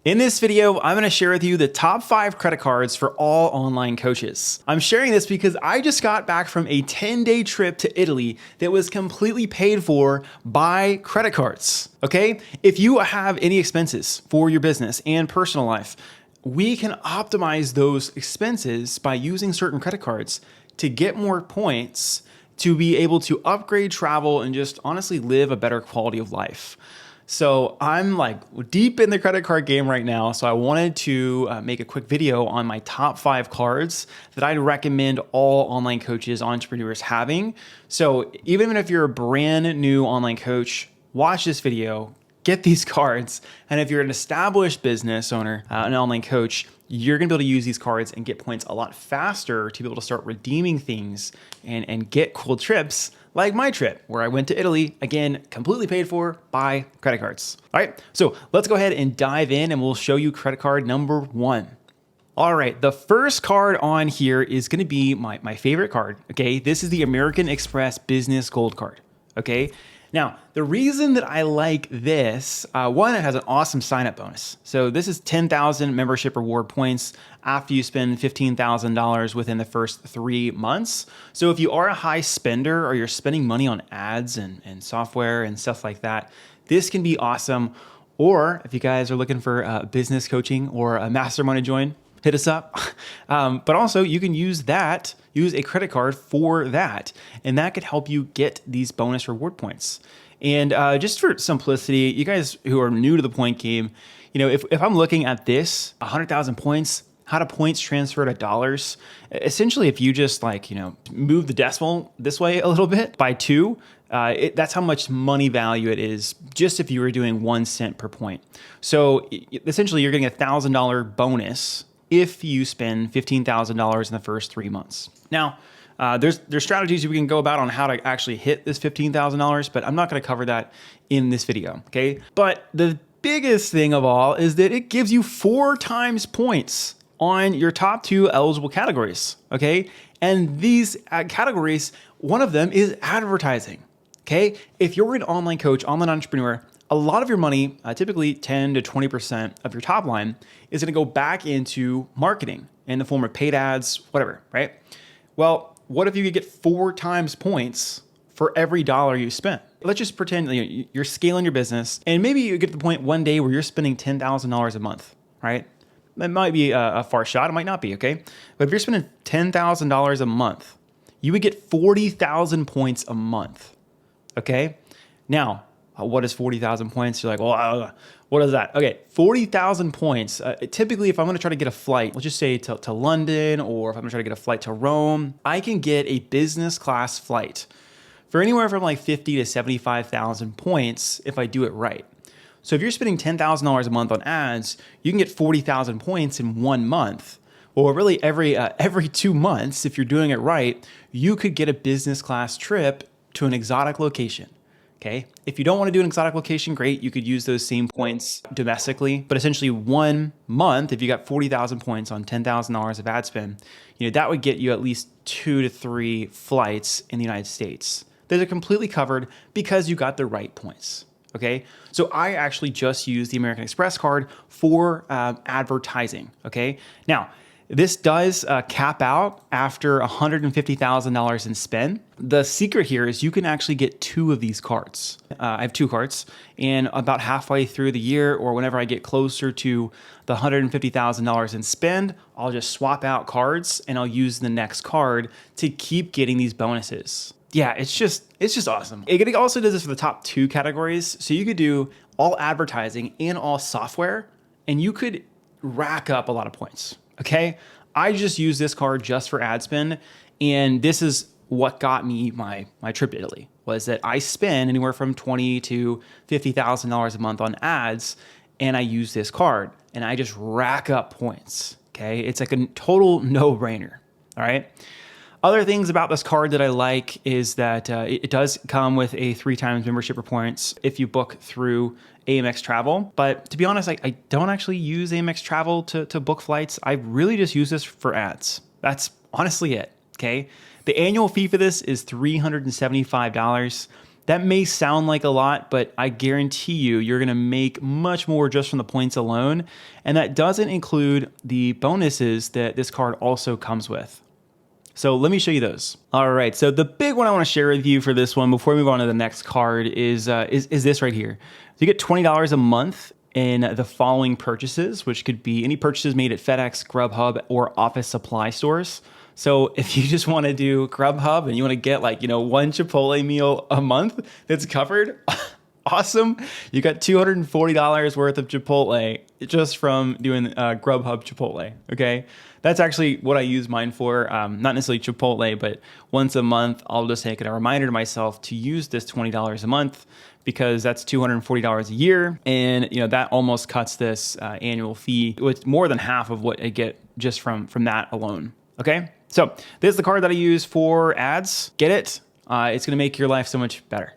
In this video, I'm going to share with you the top 5 credit cards for all online coaches. I'm sharing this because I just got back from a 10-day trip to Italy that was completely paid for by credit cards. Okay? If you have any expenses for your business and personal life, we can optimize those expenses by using certain credit cards to get more points to be able to upgrade, travel, and just honestly live a better quality of life. So I'm like deep in the credit card game right now. So I wanted to make a quick video on my top 5 cards that I'd recommend all online coaches, entrepreneurs having. So even if you're a brand new online coach, watch this video, get these cards. And if you're an established business owner, an online coach, you're gonna be able to use these cards and get points a lot faster to be able to start redeeming things and get cool trips like my trip where I went to Italy, again, completely paid for by credit cards. All right, so let's go ahead and dive in and we'll show you credit card number 1. All right, the first card on here is gonna be my favorite card, okay? This is the American Express Business Gold Card, okay? Now, the reason that I like this, one, it has an awesome sign-up bonus. So this is 10,000 membership reward points after you spend $15,000 within the first 3 months. So if you are a high spender or you're spending money on ads and software and stuff like that, this can be awesome. Or if you guys are looking for business coaching or a mastermind to join, hit us up. But also you can use a credit card for that. And that could help you get these bonus reward points. And just for simplicity, you guys who are new to the point game, you know, if I'm looking at this, 100,000 points, how to points transfer to dollars. Essentially, if you just move the decimal this way a little bit by 2, that's how much money value it is just if you were doing 1 cent per point. So essentially, you're getting a $1,000 bonus if you spend $15,000 in the first 3 months. Now, there's strategies we can go about on how to actually hit this $15,000, but I'm not going to cover that in this video, okay? But the biggest thing of all is that it gives you 4 times points on your top 2 eligible categories, okay? And these categories, one of them is advertising, okay? If you're an online coach, online entrepreneur, a lot of your money, typically 10 to 20% of your top line, is gonna go back into marketing in the form of paid ads, whatever, right? Well, what if you could get 4 times points for every dollar you spent? Let's just pretend you're scaling your business and maybe you get to the point one day where you're spending $10,000 a month, right? That might be a far shot, it might not be, okay? But if you're spending $10,000 a month, you would get 40,000 points a month, okay? Now, what is 40,000 points? You're like, well, what is that? Okay, 40,000 points. Typically, if I'm gonna try to get a flight, let's just say to London, or if I'm gonna try to get a flight to Rome, I can get a business class flight for anywhere from like 50 to 75,000 points if I do it right. So if you're spending $10,000 a month on ads, you can get 40,000 points in 1 month. Or really every 2 months, if you're doing it right, you could get a business class trip to an exotic location. Okay. If you don't want to do an exotic location, great. You could use those same points domestically, but essentially 1 month, if you got 40,000 points on $10,000 of ad spend, that would get you at least 2 to 3 flights in the United States. Those are completely covered because you got the right points. Okay. So I actually just use the American Express card for advertising. Okay. Now, this does cap out after $150,000 in spend. The secret here is you can actually get 2 of these cards. I have 2 cards, and about halfway through the year or whenever I get closer to the $150,000 in spend, I'll just swap out cards and I'll use the next card to keep getting these bonuses. Yeah, it's just awesome. It also does this for the top 2 categories. So you could do all advertising and all software, and you could rack up a lot of points. Okay, I just use this card just for ad spend, and this is what got me my trip to Italy, was that I spend anywhere from $20,000 to $50,000 a month on ads, and I use this card, and I just rack up points. Okay, it's like a total no-brainer. All right. Other things about this card that I like is that it does come with a 3 times membership for points if you book through Amex Travel. But to be honest, I don't actually use Amex Travel to book flights. I really just use this for ads. That's honestly it, okay? The annual fee for this is $375. That may sound like a lot, but I guarantee you're gonna make much more just from the points alone. And that doesn't include the bonuses that this card also comes with. So let me show you those. All right, so the big one I wanna share with you for this one before we move on to the next card is this right here. So you get $20 a month in the following purchases, which could be any purchases made at FedEx, Grubhub, or office supply stores. So if you just want to do Grubhub and you want to get like, one Chipotle meal a month that's covered, awesome. You got $240 worth of Chipotle just from doing Grubhub Chipotle, okay? That's actually what I use mine for. Not necessarily Chipotle, but once a month, I'll just take a reminder to myself to use this $20 a month because that's $240 a year. And that almost cuts this annual fee with more than half of what I get just from that alone, okay? So this is the card that I use for ads. Get it? It's gonna make your life so much better.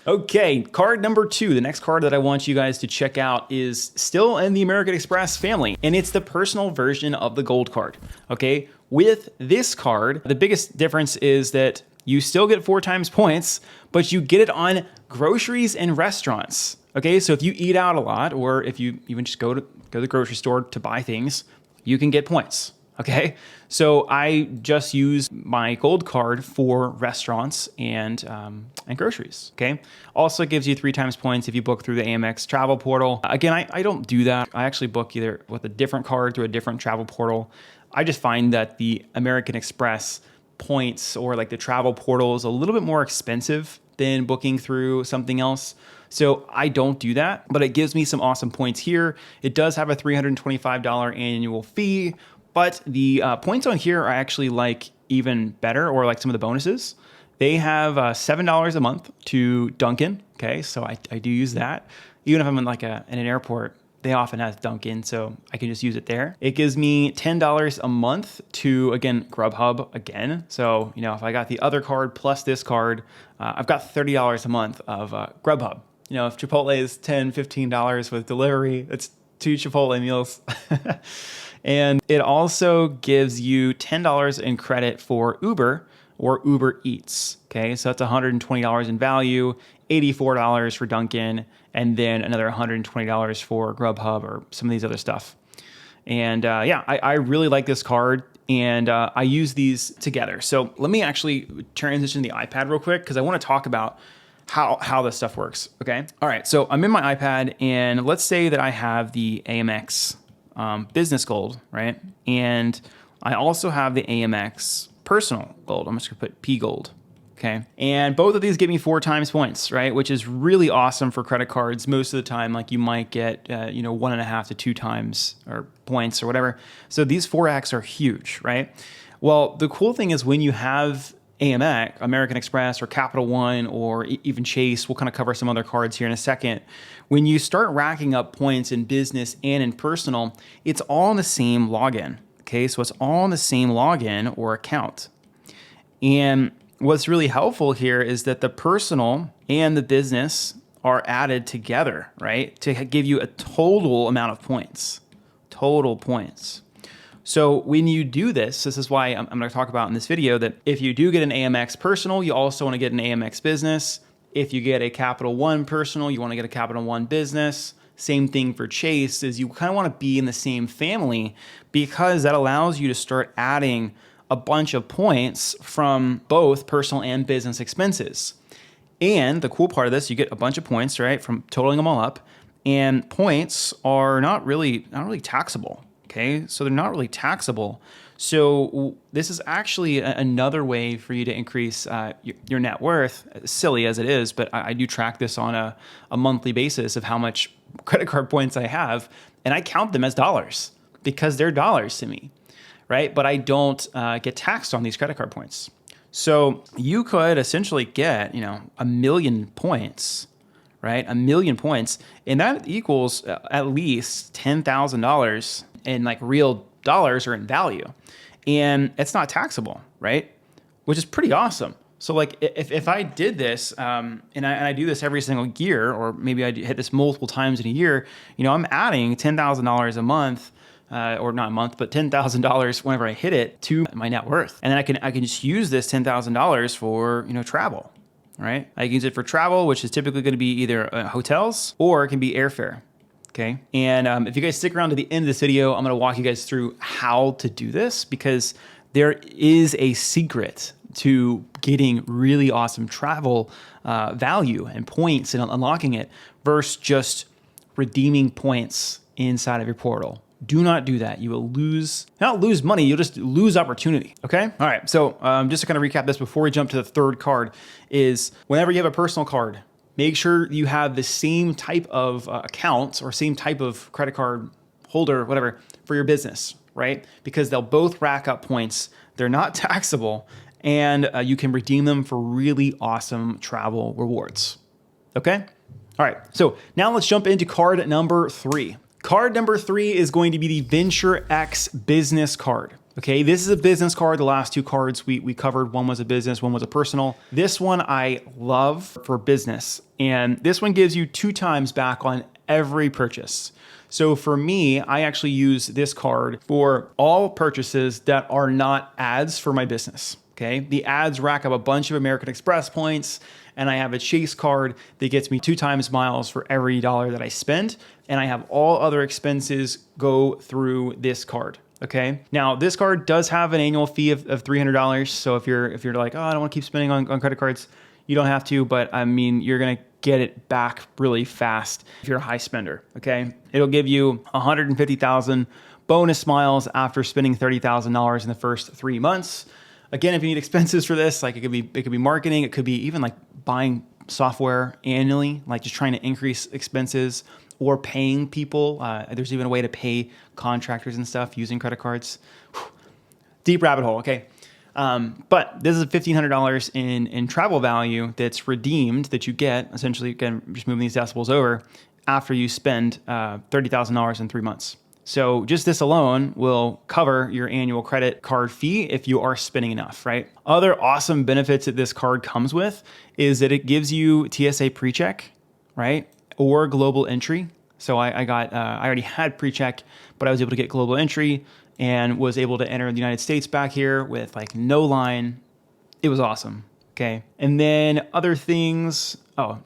Okay, card number 2. The next card that I want you guys to check out is still in the American Express family, and it's the personal version of the gold card, okay? With this card, the biggest difference is that you still get 4 times points, but you get it on groceries and restaurants, okay? So if you eat out a lot, or if you even just go to the grocery store to buy things, you can get points. Okay, so I just use my gold card for restaurants and groceries. Okay, also gives you 3 times points if you book through the Amex travel portal. Again, I don't do that. I actually book either with a different card through a different travel portal. I just find that the American Express points or like the travel portal is a little bit more expensive than booking through something else. So I don't do that, but it gives me some awesome points here. It does have a $325 annual fee. But the points on here are actually like even better, or like some of the bonuses. They have $7 a month to Dunkin'. Okay, so I do use that. Even if I'm in like in an airport, they often have Dunkin', so I can just use it there. It gives me $10 a month to, again, Grubhub again. So, if I got the other card plus this card, I've got $30 a month of Grubhub. If Chipotle is $10, $15 with delivery, that's 2 Chipotle meals. And it also gives you $10 in credit for Uber or Uber Eats. Okay, so that's $120 in value, $84 for Dunkin', and then another $120 for Grubhub or some of these other stuff. And I really like this card, and I use these together. So let me actually transition to the iPad real quick because I want to talk about how this stuff works. Okay, all right. So I'm in my iPad, and let's say that I have the Amex business gold, right? And I also have the Amex personal gold. I'm just gonna put P gold, okay? And both of these give me 4 times points, right? Which is really awesome for credit cards. Most of the time, like you might get, 1.5 to 2 times or points or whatever. So these 4x are huge, right? Well, the cool thing is when you have Amex, American Express, or Capital One, or even Chase, we'll kind of cover some other cards here in a second. When you start racking up points in business and in personal, it's all in the same login. Okay, so it's all in the same login or account. And what's really helpful here is that the personal and the business are added together, right? To give you a total amount of points. Total points. So when you do this is why I'm going to talk about in this video that if you do get an Amex personal, you also want to get an Amex business. If you get a Capital One personal, you want to get a Capital One business. Same thing for Chase, is you kind of want to be in the same family because that allows you to start adding a bunch of points from both personal and business expenses. And the cool part of this, you get a bunch of points, right, from totaling them all up. And points are not really taxable. Okay, so they're not really taxable. So this is actually another way for you to increase your net worth, silly as it is, but I do track this on a monthly basis of how much credit card points I have, and I count them as dollars because they're dollars to me, right? But I don't get taxed on these credit card points. So you could essentially get, 1 million points, right? 1 million points, and that equals at least $10,000 in like real dollars or in value. And it's not taxable, right? Which is pretty awesome. So like if I did this, and I do this every single year, or maybe I hit this multiple times in a year, I'm adding $10,000 a month, or not a month, but $10,000 whenever I hit it to my net worth. And then I can just use this $10,000 for, travel, All right. I can use it for travel, which is typically going to be either hotels or it can be airfare. Okay. And if you guys stick around to the end of this video, I'm going to walk you guys through how to do this, because there is a secret to getting really awesome travel value and points and unlocking it versus just redeeming points inside of your portal. Do not do that. You will not lose money, you'll just lose opportunity, okay? All right, so just to kind of recap this before we jump to the third card is whenever you have a personal card, make sure you have the same type of account or same type of credit card holder, whatever, for your business, right? Because they'll both rack up points. They're not taxable, and you can redeem them for really awesome travel rewards, okay? All right, so now let's jump into card number 3. Card number 3 is going to be the Venture X business card. Okay, this is a business card. The last 2 cards we covered, one was a business, one was a personal. This one I love for business. And this one gives you 2 times back on every purchase. So for me, I actually use this card for all purchases that are not ads for my business. Okay, the ads rack up a bunch of American Express points, and I have a Chase card that gets me 2 times miles for every dollar that I spend. And I have all other expenses go through this card. Okay. Now this card does have an annual fee of $300. So if you're like, oh, I don't want to keep spending on credit cards, you don't have to, but I mean, you're going to get it back really fast if you're a high spender. Okay. It'll give you 150,000 bonus miles after spending $30,000 in the first 3 months. Again, if you need expenses for this, like it could be marketing, it could be even like buying software annually, like just trying to increase expenses or paying people. There's even a way to pay contractors and stuff using credit cards. Whew. Deep rabbit hole, okay. But this is $1,500 in travel value that's redeemed that you get, essentially, again, just moving these decibels over, after you spend $30,000 in 3 months. So just this alone will cover your annual credit card fee if you are spending enough, right? Other awesome benefits that this card comes with is that it gives you TSA PreCheck, right? Or global entry. So I already had PreCheck, but I was able to get global entry and was able to enter the United States back here with like no line. It was awesome. Okay. And then other things,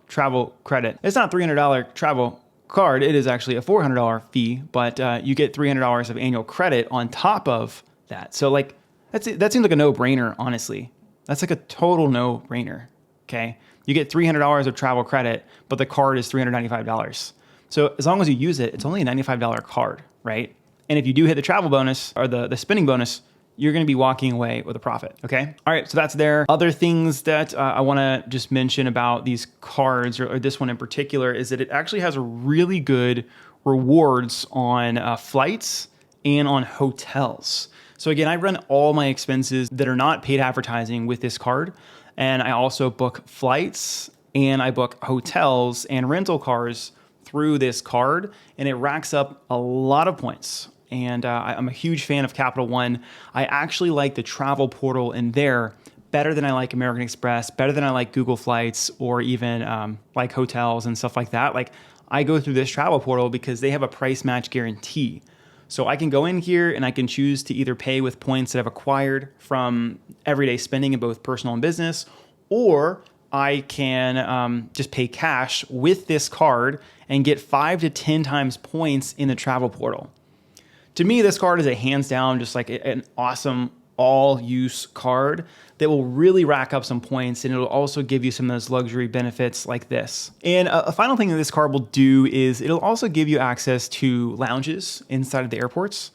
travel credit. It's not $300 travel card. It is actually a $400 fee, but you get $300 of annual credit on top of that. So like that seems like a no-brainer, honestly. That's like a total no-brainer. Okay. You get $300 of travel credit, but the card is $395. So as long as you use it, it's only a $95 card, right? And if you do hit the travel bonus or the spending bonus, you're going to be walking away with a profit. Okay. All right. So that's there. Other things that I want to just mention about these cards, or this one in particular, is that it actually has a really good rewards on flights and on hotels. So again, I run all my expenses that are not paid advertising with this card. And I also book flights and I book hotels and rental cars through this card, and it racks up a lot of points. And I'm a huge fan of Capital One. I actually like the travel portal in there better than I like American Express, better than I like Google Flights, or even like hotels and stuff like that. Like I go through this travel portal because they have a price match guarantee. So I can go in here and I can choose to either pay with points that I've acquired from everyday spending in both personal and business, or I can just pay cash with this card and get 5 to 10 times points in the travel portal. To me, this card is a hands down, just like an awesome all-use card that will really rack up some points, and it'll also give you some of those luxury benefits like this. And a final thing that this card will do is it'll also give you access to lounges inside of the airports.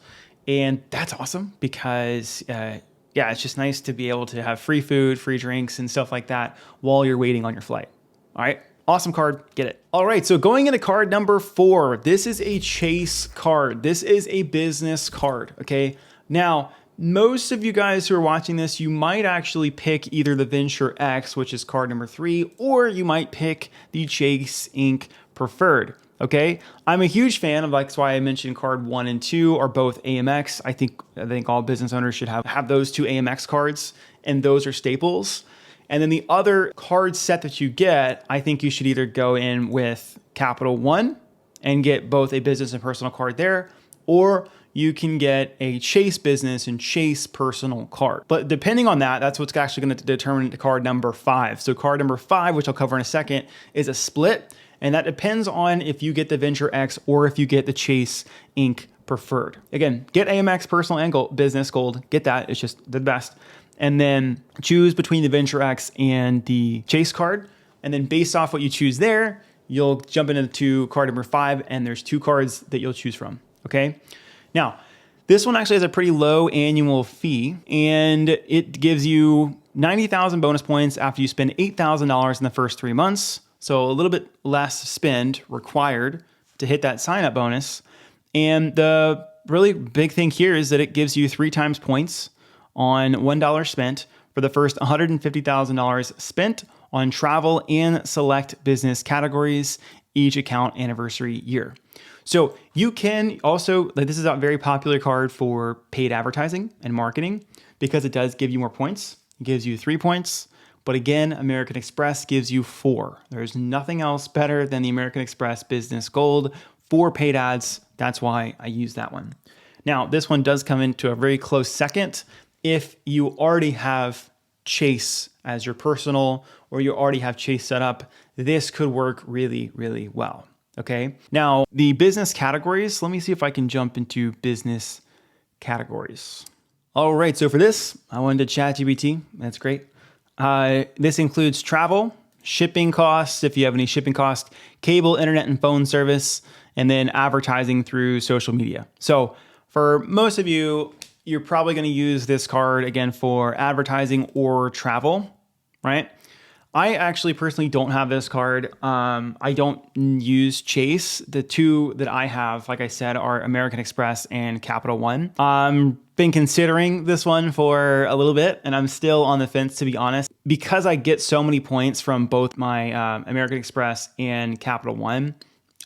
And that's awesome because it's just nice to be able to have free food, free drinks, and stuff like that while you're waiting on your flight. All right. Awesome card, get it. All right, so going into card number 4, this is a Chase card. This is a business card, okay? Now, most of you guys who are watching this, you might actually pick either the Venture X, which is card number 3, or you might pick the Chase Inc. Preferred, okay? I'm a huge fan of, like, that's why I mentioned card 1 and 2 are both AMX. I think all business owners should have those 2 AMX cards, and those are staples. And then the other card set that you get, I think you should either go in with Capital One and get both a business and personal card there, or you can get a Chase Business and Chase Personal card. But depending on that, that's what's actually going to determine card number 5. So card number 5, which I'll cover in a second, is a split. And that depends on if you get the Venture X or if you get the Chase Inc. Preferred. Again, get Amex Personal and Business Gold. Get that. It's just the best. And then choose between the Venture X and the Chase card. And then based off what you choose there, you'll jump into card number 5, and there's 2 cards that you'll choose from. Okay. Now, this one actually has a pretty low annual fee, and it gives you 90,000 bonus points after you spend $8,000 in the first 3 months. So a little bit less spend required to hit that sign-up bonus. And the really big thing here is that it gives you 3 times points on $1 spent for the first $150,000 spent on travel and select business categories each account anniversary year. So you can also, this is a very popular card for paid advertising and marketing because it does give you more points. It gives you 3 points. But again, American Express gives you 4. There's nothing else better than the American Express Business Gold for paid ads. That's why I use that one. Now, this one does come into a very close second if you already have Chase as your personal, or you already have Chase set up. This could work really, really well. Okay. Now, the business categories, let me see if I can jump into business categories. All right. So for this, I wanted to ChatGPT. That's great. This includes travel, shipping costs, if you have any shipping costs, cable, internet, and phone service, and then advertising through social media. So for most of you, you're probably going to use this card again for advertising or travel, right? I actually personally don't have this card. I don't use Chase. The 2 that I have, like I said, are American Express and Capital One. Been considering this one for a little bit, and I'm still on the fence, to be honest, because I get so many points from both my American Express and Capital One.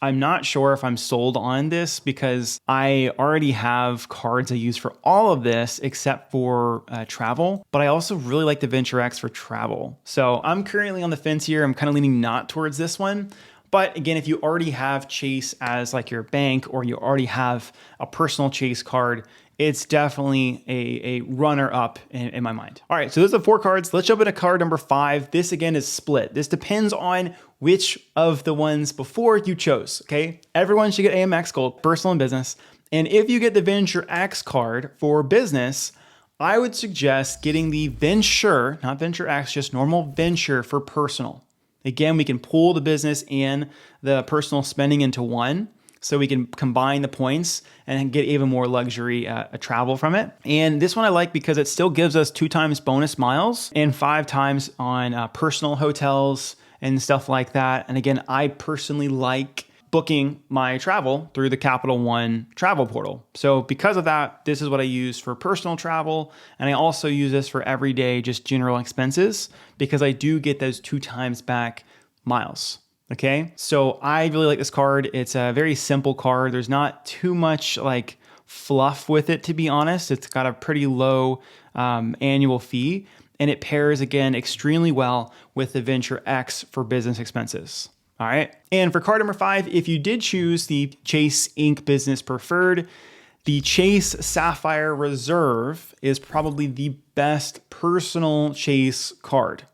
I'm not sure if I'm sold on this because I already have cards I use for all of this except for travel, but I also really like the Venture X for travel. So I'm currently on the fence here. I'm kind of leaning not towards this one. But again, if you already have Chase as like your bank, or you already have a personal Chase card, it's definitely a runner-up in my mind. All right, so those are the 4 cards. Let's jump into card number 5. This again is split. This depends on which of the ones before you chose, okay? Everyone should get Amex Gold, personal and business. And if you get the Venture X card for business, I would suggest getting the Venture, not Venture X, just normal Venture for personal. Again, we can pull the business and the personal spending into one, so we can combine the points and get even more luxury travel from it. And this one I like because it still gives us 2 times bonus miles and 5 times on personal hotels and stuff like that. And again, I personally like booking my travel through the Capital One travel portal. So because of that, this is what I use for personal travel. And I also use this for everyday, just general expenses, because I do get those 2 times back miles. Okay, so I really like this card. It's a very simple card. There's not too much like fluff with it, to be honest. It's got a pretty low annual fee, and it pairs again extremely well with the Venture X for business expenses. All right, and for card number 5, if you did choose the Chase Inc. Business Preferred, the Chase Sapphire Reserve is probably the best personal Chase card.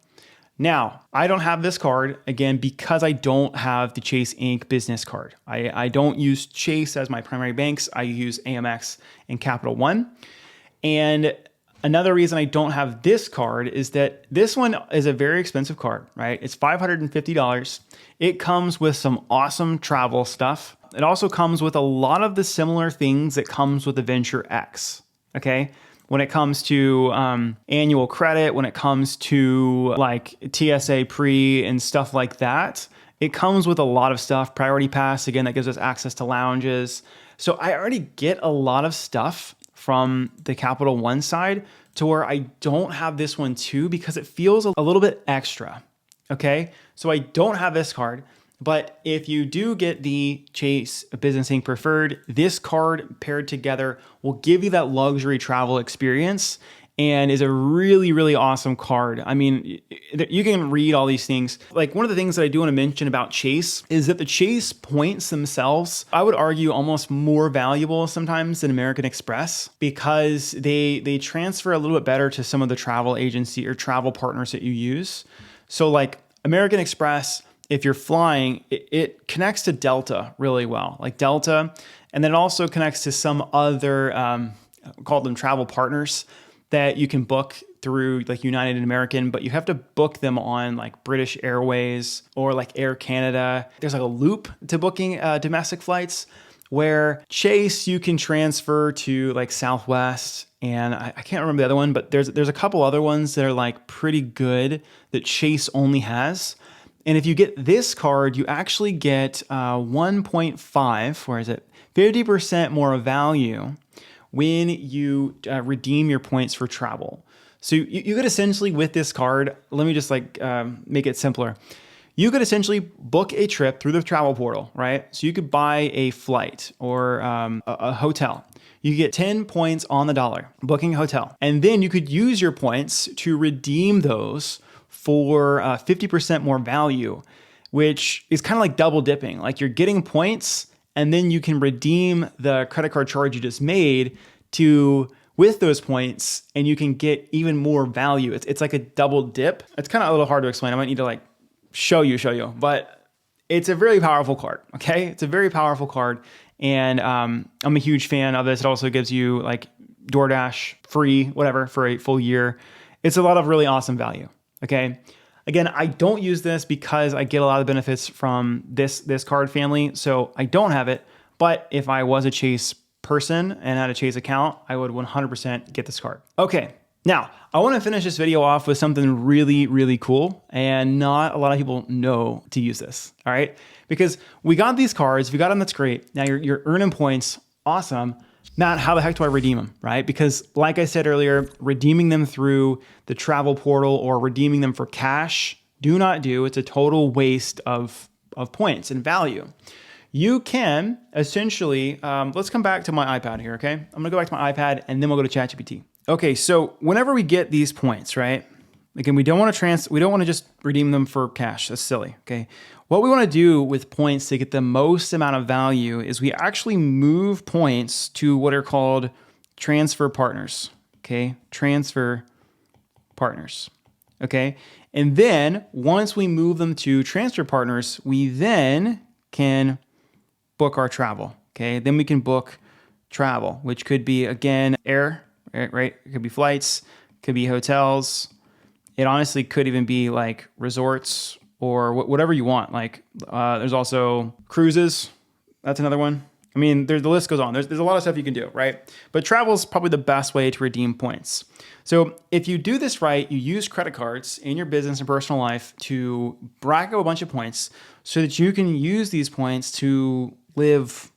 Now, I don't have this card, again, because I don't have the Chase Inc. business card. I don't use Chase as my primary banks. I use Amex and Capital One. And another reason I don't have this card is that this one is a very expensive card, right? It's $550. It comes with some awesome travel stuff. It also comes with a lot of the similar things that comes with the Venture X, okay? When it comes to annual credit, when it comes to like TSA pre and stuff like that, it comes with a lot of stuff. Priority Pass, again, that gives us access to lounges. So I already get a lot of stuff from the Capital One side to where I don't have this one too, because it feels a little bit extra, okay? So I don't have this card. But if you do get the Chase Business Inc. Preferred, this card paired together will give you that luxury travel experience. and is a really, really awesome card. I mean, you can read all these things. Like one of the things that I do want to mention about Chase is that the Chase points themselves, I would argue, almost more valuable sometimes than American Express, because they transfer a little bit better to some of the travel agency or travel partners that you use. So like American Express, if you're flying, it connects to Delta really well, like Delta, and then it also connects to some other, call them travel partners, that you can book through like United and American, but you have to book them on like British Airways or like Air Canada. There's like a loop to booking domestic flights, where Chase you can transfer to like Southwest, and I can't remember the other one, but there's a couple other ones that are like pretty good that Chase only has. And if you get this card, you actually get 1.5, where is it? 50% more value when you redeem your points for travel. So you could essentially, with this card, let me just like make it simpler. You could essentially book a trip through the travel portal, right? So you could buy a flight or a hotel. You get 10 points on the dollar booking a hotel. And then you could use your points to redeem those for 50% more value, which is kind of like double dipping. Like you're getting points, and then you can redeem the credit card charge you just made with those points, and you can get even more value. It's like a double dip. It's kind of a little hard to explain. I might need to like show you, but it's a very powerful card, okay? It's a very powerful card, and I'm a huge fan of this. It also gives you like DoorDash free, whatever, for a full year. It's a lot of really awesome value, okay? Again, I don't use this because I get a lot of benefits from this card family, so I don't have it. But if I was a Chase person and had a Chase account, I would 100% get this card. Okay, now I want to finish this video off with something really, really cool, and not a lot of people know to use this, all right? Because we got these cards, if you got them, that's great. Now you're earning points, awesome. Matt, how the heck do I redeem them, right? Because like I said earlier, redeeming them through the travel portal or redeeming them for cash, do not do. It's a total waste of points and value. You can essentially, let's come back to my iPad here, okay? I'm gonna go back to my iPad and then we'll go to ChatGPT. Okay, so whenever we get these points, right? Again, we don't want to just redeem them for cash. That's silly, okay? What we want to do with points to get the most amount of value is we actually move points to what are called transfer partners, okay? Transfer partners, okay? And then once we move them to transfer partners, we then can book our travel, okay? Then we can book travel, which could be, again, air, right? It could be flights, could be hotels. It honestly could even be like resorts or whatever you want. Like there's also cruises. That's another one. I mean, the list goes on. There's a lot of stuff you can do, right? But travel is probably the best way to redeem points. So if you do this right, you use credit cards in your business and personal life to rack up a bunch of points so that you can use these points to live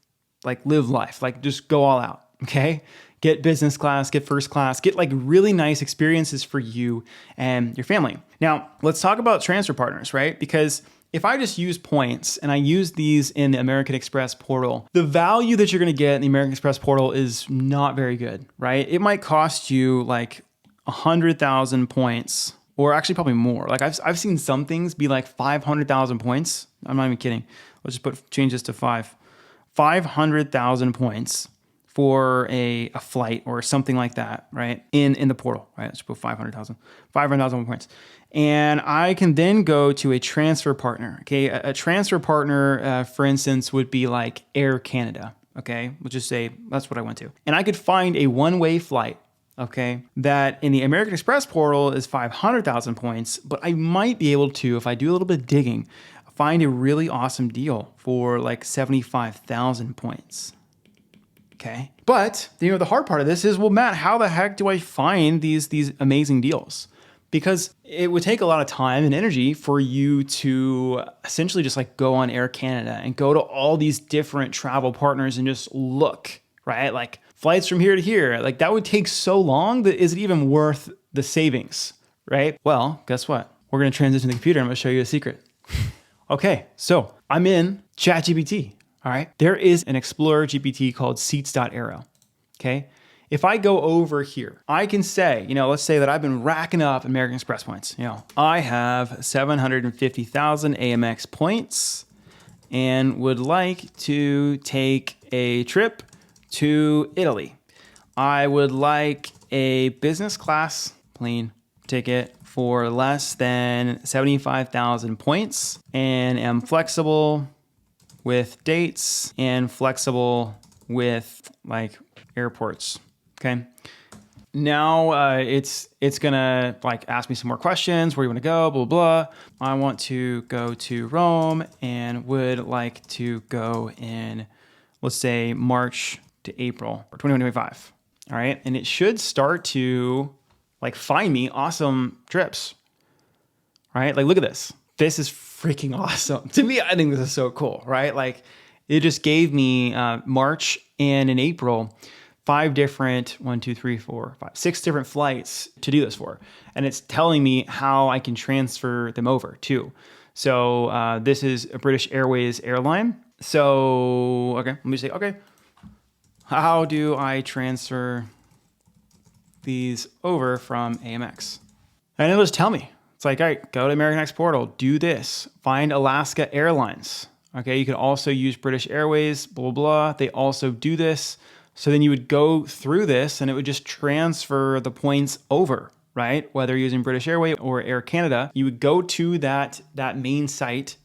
life, like just go all out, okay? Get business class, get first class, get like really nice experiences for you and your family. Now, let's talk about transfer partners, right? Because if I just use points and I use these in the American Express portal, the value that you're gonna get in the American Express portal is not very good, right? It might cost you like 100,000 points, or actually probably more. Like I've seen some things be like 500,000 points. I'm not even kidding. Let's just change this to 500,000 points for a flight or something like that, right? In the portal, right? Let's put 500,000 points. And I can then go to a transfer partner, okay? A transfer partner, for instance, would be like Air Canada, okay? We'll just say that's what I went to. And I could find a one-way flight, okay? That in the American Express portal is 500,000 points, but I might be able to, if I do a little bit of digging, find a really awesome deal for like 75,000 points. Okay. But, the hard part of this is, well, Matt, how the heck do I find these amazing deals? Because it would take a lot of time and energy for you to essentially just like go on Air Canada and go to all these different travel partners and just look, right? Like flights from here to here, like that would take so long that is it even worth the savings, right? Well, guess what? We're going to transition to the computer. I'm going to show you a secret. Okay. So I'm in ChatGPT. All right. There is an Explorer GPT called seats.aero. Okay. if I go over here, I can say, let's say that I've been racking up American Express points. I have 750,000 AMX points and would like to take a trip to Italy. I would like a business class plane ticket for less than 75,000 points and am flexible with dates and flexible with like airports. Okay. Now it's gonna like ask me some more questions. Where you want to go? Blah, blah, blah. I want to go to Rome and would like to go in, let's say March to April or 2025. All right. And it should start to like find me awesome trips. Right? Like, look at this. This is freaking awesome. To me, I think this is so cool, right? Like it just gave me March and in April, 6 different flights to do this for. And it's telling me how I can transfer them over too. So this is a British Airways airline. So, okay, let me say, okay, how do I transfer these over from AMX? And it'll just tell me. It's like, all right, go to American X portal, do this, find Alaska Airlines. Okay, you could also use British Airways, blah, blah. They also do this. So then you would go through this and it would just transfer the points over, right? Whether you're using British Airways or Air Canada, you would go to that main site,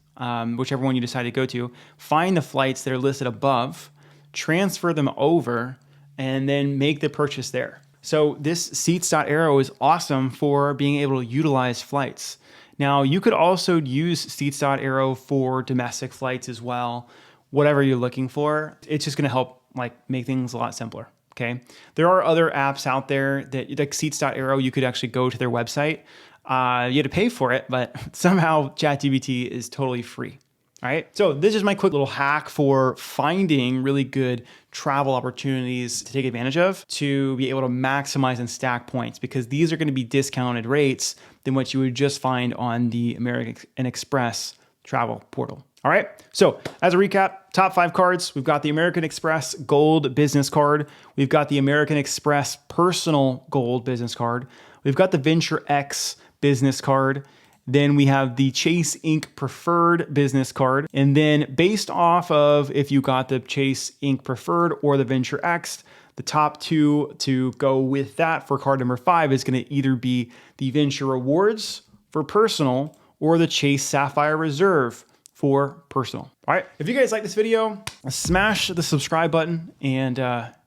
whichever one you decide to go to, find the flights that are listed above, transfer them over, and then make the purchase there. So this Seats.Aero is awesome for being able to utilize flights. Now you could also use Seats.Aero for domestic flights as well, whatever you're looking for. It's just gonna help like make things a lot simpler, okay? There are other apps out there that like Seats.Aero, you could actually go to their website. You had to pay for it, but somehow ChatGPT is totally free. All right, so this is my quick little hack for finding really good travel opportunities to take advantage of to be able to maximize and stack points, because these are going to be discounted rates than what you would just find on the American Express travel portal. All right, so as a recap, top 5 cards, we've got the American Express Gold Business Card. We've got the American Express Personal Gold Business Card. We've got the Venture X Business Card. Then we have the Chase Inc. Preferred Business Card. And then based off of if you got the Chase Inc. Preferred or the Venture X, the top 2 to go with that for card number 5 is going to either be the Venture Rewards for personal or the Chase Sapphire Reserve for personal. All right, if you guys like this video, smash the subscribe button and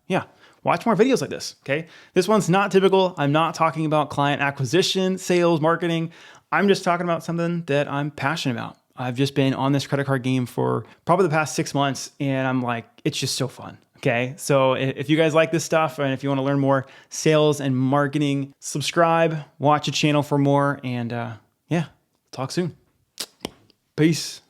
yeah, watch more videos like this, okay? This one's not typical. I'm not talking about client acquisition, sales, marketing. I'm just talking about something that I'm passionate about. I've just been on this credit card game for probably the past 6 months and I'm like, it's just so fun. Okay. So if you guys like this stuff and if you want to learn more sales and marketing, subscribe, watch the channel for more, and yeah, talk soon. Peace.